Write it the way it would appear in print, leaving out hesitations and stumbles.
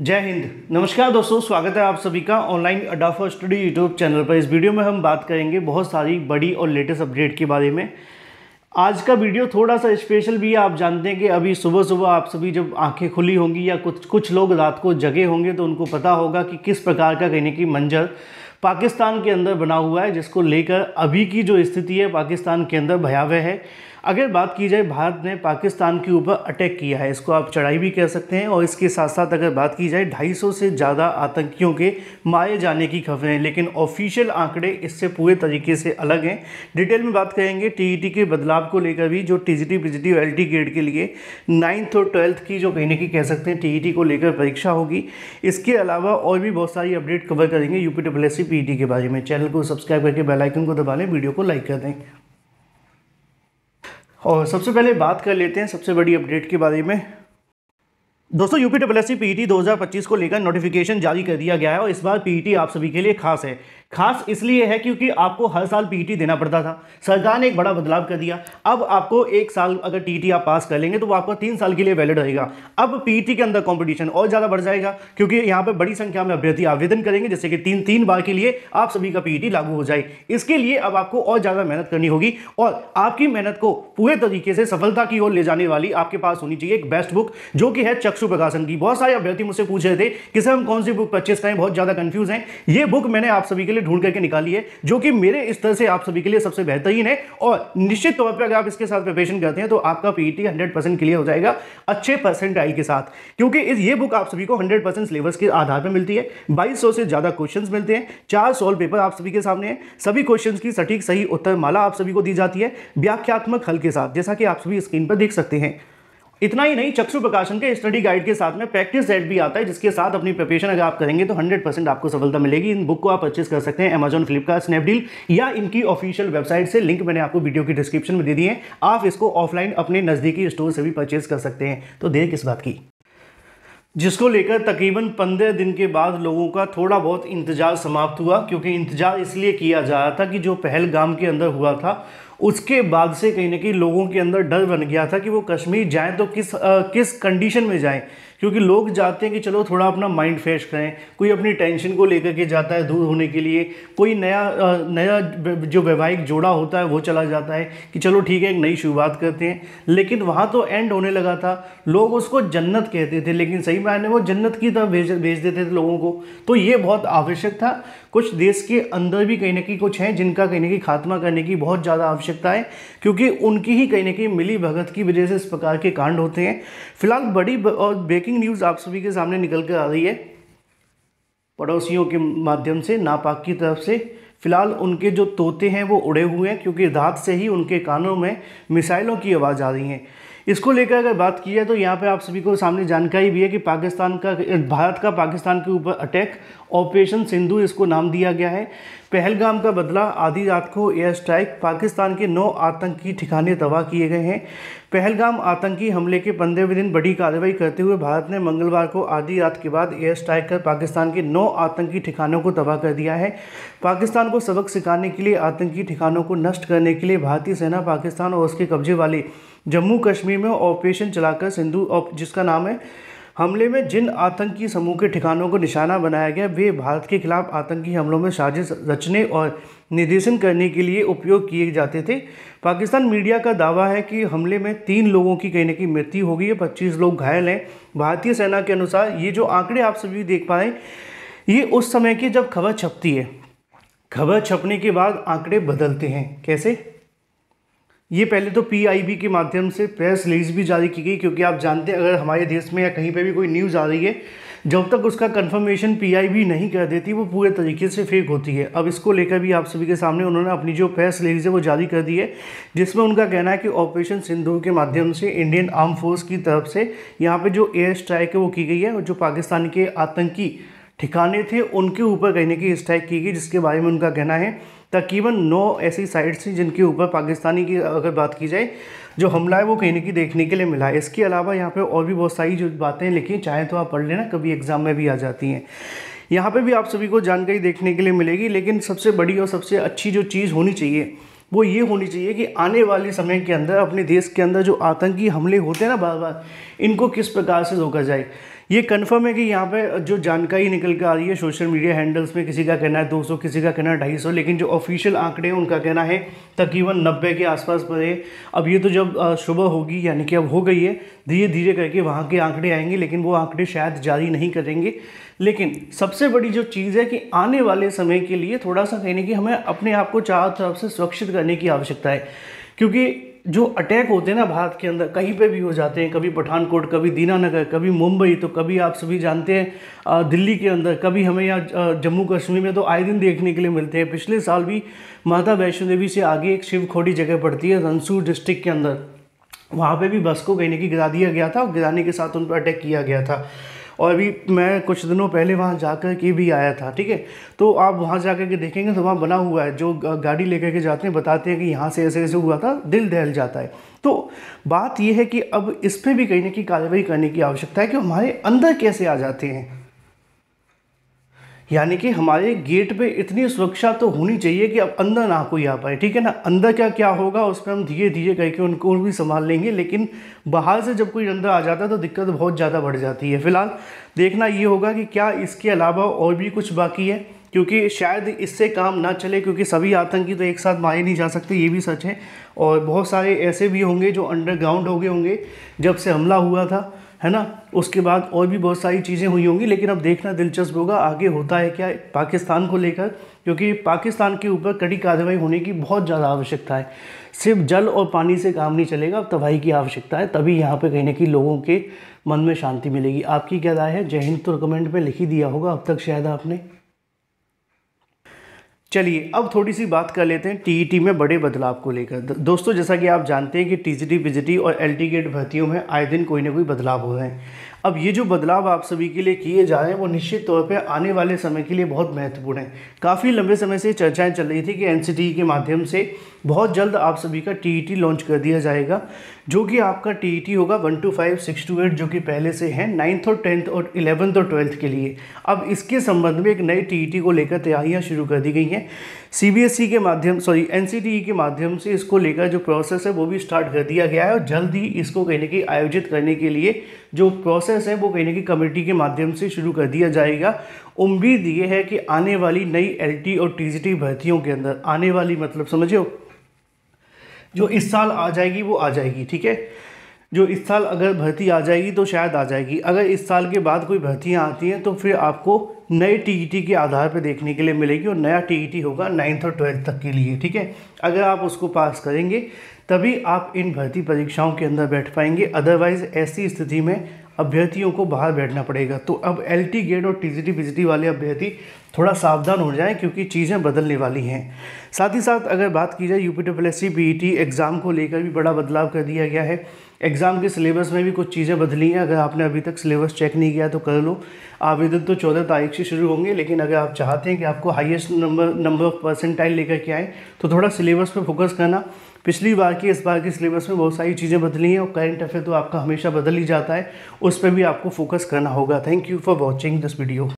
जय हिंद। नमस्कार दोस्तों, स्वागत है आप सभी का ऑनलाइन अड्डा फॉर स्टडी यूट्यूब चैनल पर। इस वीडियो में हम बात करेंगे बहुत सारी बड़ी और लेटेस्ट अपडेट के बारे में। आज का वीडियो थोड़ा सा स्पेशल भी है। आप जानते हैं कि अभी सुबह सुबह आप सभी जब आंखें खुली होंगी या कुछ लोग रात को जगे होंगे तो उनको पता होगा कि किस प्रकार का कहने की मंजर पाकिस्तान के अंदर बना हुआ है, जिसको लेकर अभी की जो स्थिति है पाकिस्तान के अंदर भयावह है। अगर बात की जाए, भारत ने पाकिस्तान के ऊपर अटैक किया है, इसको आप चढ़ाई भी कह सकते हैं। और इसके साथ साथ अगर बात की जाए 250 से ज़्यादा आतंकियों के मारे जाने की खबरें हैं, लेकिन ऑफिशियल आंकड़े इससे पूरे तरीके से अलग हैं। डिटेल में बात करेंगे टीईटी के बदलाव को लेकर भी, जो टीजीटी पीजीटी और एलटी ग्रेड के लिए 9th और 12th की जो कहने की कह सकते हैं टीईटी को लेकर परीक्षा होगी। इसके अलावा और भी बहुत सारी अपडेट कवर करेंगे यूपीएससी पीईटी के बारे में। चैनल को सब्सक्राइब करके बेल आइकन को दबा लें, वीडियो को लाइक कर दें। और सबसे पहले बात कर लेते हैं सबसे बड़ी अपडेट के बारे में। दोस्तों, यूपीएससी पीईटी 2025 को लेकर नोटिफिकेशन जारी कर दिया गया है और इस बार पीईटी आप सभी के लिए खास है। खास इसलिए है क्योंकि आपको हर साल पीईटी देना पड़ता था। सरकार ने एक बड़ा बदलाव कर दिया। अब आपको एक साल अगर टीईटी आप पास कर लेंगे तो वो आपका 3 साल के लिए वैलिड रहेगा। अब पीईटी के अंदर कंपटीशन और ज़्यादा बढ़ जाएगा क्योंकि यहाँ पर बड़ी संख्या में अभ्यर्थी आवेदन करेंगे, जैसे कि तीन बार के लिए आप सभी का पीईटी लागू हो जाए। इसके लिए अब आपको और ज़्यादा मेहनत करनी होगी और आपकी मेहनत को पूरे तरीके से सफलता की ओर ले जाने वाली आपके पास होनी चाहिए एक बेस्ट बुक, जो कि है चक्षु प्रकाशन की। बहुत सारे अभ्यर्थी मुझसे पूछ रहे थे कि सर हम कौन सी बुक परचेस करें, बहुत ज़्यादा कंफ्यूज हैं। ये बुक मैंने आप सभी के लिए ढूंढ करके निकाली है, जो कि मेरे स्तर से आप सभी के लिए सबसे बेहतरीन है। और निश्चित तौर पर अगर आप इसके साथ प्रिपरेशन करते हैं तो आपका पीईटी 100% क्लियर हो जाएगा अच्छे परसेंटाइल के साथ, क्योंकि ये बुक आप सभी को 100% सिलेबस के आधार पर मिलती है। 2200 से ज्यादा क्वेश्चंस मिलते हैं, 4 सॉल्व पेपर आप सभी के सामने हैं। सभी क्वेश्चंस की सटीक सही उत्तर माला आप सभी को दी जाती है व्याख्यात्मक हल के साथ, जैसा कि आप सभी स्क्रीन पर देख सकते हैं। इतना ही नहीं, चक्षु प्रकाशन के स्टडी गाइड के साथ में प्रैक्टिस सेट भी आता है, जिसके साथ अपनी प्रिपरेशन अगर आप करेंगे तो 100% आपको सफलता मिलेगी। इन बुक को आप परचेस कर सकते हैं अमेजॉन, फ्लिपकार्ट, स्नैपडील या इनकी ऑफिशियल वेबसाइट से। लिंक मैंने आपको वीडियो की डिस्क्रिप्शन में दे दी है। आप इसको ऑफलाइन अपने नज़दीकी स्टोर से भी परचेस कर सकते हैं। तो देर किस बात की, जिसको लेकर तकरीबन 15 दिन के बाद लोगों का थोड़ा बहुत इंतजार समाप्त हुआ। क्योंकि इंतजार इसलिए किया जा रहा था कि जो पहलगाम के अंदर हुआ था उसके बाद से कहीं ना कहीं लोगों के अंदर डर बन गया था कि वो कश्मीर जाएं तो किस कंडीशन में जाएं। क्योंकि लोग जाते हैं कि चलो थोड़ा अपना माइंड फ्रेश करें, कोई अपनी टेंशन को लेकर के जाता है दूर होने के लिए, कोई नया जो वैवाहिक जोड़ा होता है वो चला जाता है कि चलो ठीक है एक नई शुरुआत करते हैं। लेकिन वहाँ तो एंड होने लगा था। लोग उसको जन्नत कहते थे, लेकिन सही मायने वो जन्नत की तरफ भेज देते थे लोगों को। तो ये बहुत आवश्यक था। कुछ देश के अंदर भी कहीं ना कहीं कुछ हैं जिनका कहीं ना कहीं खात्मा करने की बहुत ज़्यादा आवश्यकता है, क्योंकि उनकी ही कहीं ना कहीं मिली भगत की वजह से इस प्रकार के कांड होते हैं। फिलहाल बड़ी और ब्रेकिंग न्यूज़ आप सभी के सामने निकल कर आ रही है पड़ोसियों के माध्यम से, नापाक की तरफ से। फिलहाल उनके जो तोते हैं वो उड़े हुए हैं, क्योंकि रात से ही उनके कानों में मिसाइलों की आवाज़ आ रही है। इसको लेकर अगर बात की है तो यहाँ पे आप सभी को सामने जानकारी भी है कि भारत का पाकिस्तान के ऊपर अटैक, ऑपरेशन सिंदूर इसको नाम दिया गया है। पहलगाम का बदला, आधी रात को एयर स्ट्राइक, पाकिस्तान के 9 आतंकी ठिकाने तबाह किए गए हैं। पहलगाम आतंकी हमले के 15वें दिन बड़ी कार्रवाई करते हुए भारत ने मंगलवार को आधी रात के बाद एयर स्ट्राइक कर पाकिस्तान के 9 आतंकी ठिकानों को तबाह कर दिया है। पाकिस्तान को सबक सिखाने के लिए, आतंकी ठिकानों को नष्ट करने के लिए भारतीय सेना पाकिस्तान और उसके कब्जे वाले जम्मू कश्मीर में ऑपरेशन चलाकर सिंधु, जिसका नाम है, हमले में जिन आतंकी समूह के ठिकानों को निशाना बनाया गया वे भारत के खिलाफ आतंकी हमलों में साजिश रचने और निर्देशन करने के लिए उपयोग किए जाते थे। पाकिस्तान मीडिया का दावा है कि हमले में 3 लोगों की कहीं ना कहीं मृत्यु हो गई है, 25 लोग घायल हैं। भारतीय सेना के अनुसार ये जो आंकड़े आप सभी देख पा रहे हैं, ये उस समय की जब खबर छपती है। खबर छपने के बाद आंकड़े बदलते हैं। कैसे? ये पहले तो पीआईबी के माध्यम से प्रेस रिलीज भी जारी की गई, क्योंकि आप जानते हैं अगर हमारे देश में या कहीं पे भी कोई न्यूज़ आ रही है, जब तक उसका कंफर्मेशन पीआईबी नहीं कर देती वो पूरे तरीके से फेक होती है। अब इसको लेकर भी आप सभी के सामने उन्होंने अपनी जो प्रेस रिलीज है वो जारी कर दी है, जिसमें उनका कहना है कि ऑपरेशन सिंदूर के माध्यम से इंडियन आर्म फोर्स की तरफ से यहाँ पर जो एयर स्ट्राइक है वो की गई है और जो पाकिस्तान के आतंकी ठिकाने थे उनके ऊपर कहीं ना कहीं स्ट्राइक की गई, जिसके बारे में उनका कहना है तकरीबन 9 ऐसी साइट्स थी जिनके ऊपर पाकिस्तानी की अगर बात की जाए जो हमला है वो कहीं ना कहीं देखने के लिए मिला है। इसके अलावा यहाँ पे और भी बहुत सारी जो बातें लिखी चाहे तो आप पढ़ लेना, कभी एग्जाम में भी आ जाती हैं। यहाँ पे भी आप सभी को जानकारी देखने के लिए मिलेगी, लेकिन सबसे बड़ी और सबसे अच्छी जो चीज़ होनी चाहिए वो ये होनी चाहिए कि आने वाले समय के अंदर अपने देश के अंदर जो आतंकी हमले होते हैं ना बार बार, इनको किस प्रकार से रोका जाए। ये कन्फर्म है कि यहाँ पे जो जानकारी निकल कर आ रही है सोशल मीडिया हैंडल्स में, किसी का कहना है 200, किसी का कहना है 250, लेकिन जो ऑफिशियल आंकड़े हैं उनका कहना है तकरीबन 90 के आसपास पर है। अब ये तो जब सुबह होगी, यानी कि अब हो गई है, धीरे धीरे करके वहाँ के आंकड़े आएंगे, लेकिन वो आंकड़े शायद जारी नहीं करेंगे। लेकिन सबसे बड़ी जो चीज़ है कि आने वाले समय के लिए थोड़ा सा कहने की हमें अपने आप को चारों तरफ से सुरक्षित करने की आवश्यकता है, क्योंकि जो अटैक होते हैं ना भारत के अंदर कहीं पे भी हो जाते हैं, कभी पठानकोट, कभी दीनानगर, कभी मुंबई, तो कभी आप सभी जानते हैं दिल्ली के अंदर, कभी हमें यहाँ जम्मू कश्मीर में तो आए दिन देखने के लिए मिलते हैं। पिछले साल भी माता वैष्णो देवी से आगे एक शिवखोड़ी जगह पड़ती है रनसूर डिस्ट्रिक्ट के अंदर, वहाँ पे भी बस को कहीं गिरा दिया गया था और गिराने के साथ उन पर अटैक किया गया था। और अभी मैं कुछ दिनों पहले वहाँ जाकर के भी आया था, ठीक है। तो आप वहाँ जाकर के देखेंगे तो वहाँ बना हुआ है, जो गाड़ी लेकर के जाते हैं बताते हैं कि यहाँ से ऐसे ऐसे हुआ था, दिल दहल जाता है। तो बात यह है कि अब इस पर भी कहीं ना कहीं कार्रवाई करने की आवश्यकता है कि हमारे अंदर कैसे आ जाते हैं, यानी कि हमारे गेट पे इतनी सुरक्षा तो होनी चाहिए कि अब अंदर ना कोई आ पाए, ठीक है ना। अंदर क्या क्या होगा उस पर हम धीरे धीरे करके उनको भी संभाल लेंगे, लेकिन बाहर से जब कोई अंदर आ जाता है तो दिक्कत बहुत ज़्यादा बढ़ जाती है। फिलहाल देखना ये होगा कि क्या इसके अलावा और भी कुछ बाकी है, क्योंकि शायद इससे काम ना चले, क्योंकि सभी आतंकी तो एक साथ मारे नहीं जा सकते, ये भी सच है। और बहुत सारे ऐसे भी होंगे जो अंडरग्राउंड हो गए होंगे जब से हमला हुआ था, है ना। उसके बाद और भी बहुत सारी चीज़ें हुई होंगी, लेकिन अब देखना दिलचस्प होगा आगे होता है क्या पाकिस्तान को लेकर, क्योंकि पाकिस्तान के ऊपर कड़ी कार्रवाई होने की बहुत ज़्यादा आवश्यकता है। सिर्फ जल और पानी से काम नहीं चलेगा, अब तबाही की आवश्यकता है, तभी यहाँ पे कहीं ना कहीं लोगों के मन में शांति मिलेगी। आपकी क्या राय है? जय हिंद तो कमेंट में लिख ही दिया होगा अब तक शायद आपने। चलिए अब थोड़ी सी बात कर लेते हैं टीईटी में बड़े बदलाव को लेकर। दोस्तों जैसा कि आप जानते हैं कि टीजीटी, पीजीटी और एलटी गेट भर्तियों में आए दिन कोई ना कोई बदलाव हो रहे हैं। अब ये जो बदलाव आप सभी के लिए किए जा रहे हैं वो निश्चित तौर पे आने वाले समय के लिए बहुत महत्वपूर्ण है। काफ़ी लंबे समय से चर्चाएं चल रही थी कि एनसीटीई के माध्यम से बहुत जल्द आप सभी का टीईटी लॉन्च कर दिया जाएगा, जो कि आपका टीईटी होगा 1 to 5, 6 to 8 जो कि पहले से है 9th और 10th और 11th और 12th के लिए। अब इसके संबंध में एक नई टीईटी को लेकर तैयारियां शुरू कर दी गई हैं। सीबीएसई के माध्यम एनसीटीई के माध्यम से इसको लेकर जो प्रोसेस है वो भी स्टार्ट कर दिया गया है, और जल्द ही इसको कहीं ना कहीं आयोजित करने के लिए जो प्रोसेस है वो कहीं ना कहीं कमेटी के माध्यम से शुरू कर दिया जाएगा। उम्मीद ये है कि आने वाली नई एलटी और टीजीटी भर्तियों के अंदर, आने वाली मतलब समझो जो इस साल आ जाएगी वो आ जाएगी, ठीक है। जो इस साल अगर भर्ती आ जाएगी तो शायद आ जाएगी, अगर इस साल के बाद कोई भर्तियाँ आती हैं तो फिर आपको नए टीईटी के आधार पर देखने के लिए मिलेगी, और नया टीईटी होगा 9th और 12th तक के लिए, ठीक है। अगर आप उसको पास करेंगे तभी आप इन भर्ती परीक्षाओं के अंदर बैठ पाएंगे, अदरवाइज़ ऐसी स्थिति में अभ्यर्थियों को बाहर बैठना पड़ेगा। तो अब एलटी गेट और टीजीटी पीजीटी वाले अभ्यर्थी थोड़ा सावधान हो जाएं, क्योंकि चीज़ें बदलने वाली हैं। साथ ही साथ अगर बात की जाए यूपीएससी पीईटी एग्ज़ाम को लेकर भी बड़ा बदलाव कर दिया गया है। एग्ज़ाम के सिलेबस में भी कुछ चीज़ें बदली हैं, अगर आपने अभी तक सिलेबस चेक नहीं किया तो कर लो। आवेदन तो 14 तारीख से शुरू होंगे, लेकिन अगर आप चाहते हैं कि आपको हाईएस्ट नंबर ऑफ परसेंटाइल लेकर के आए तो थोड़ा सिलेबस पर फोकस करना। पिछली बार की इस बार के सिलेबस में बहुत सारी चीज़ें बदली हैं, और करंट अफेयर तो आपका हमेशा बदल ही जाता है, उस पर भी आपको फोकस करना होगा। Thank you for watching this video.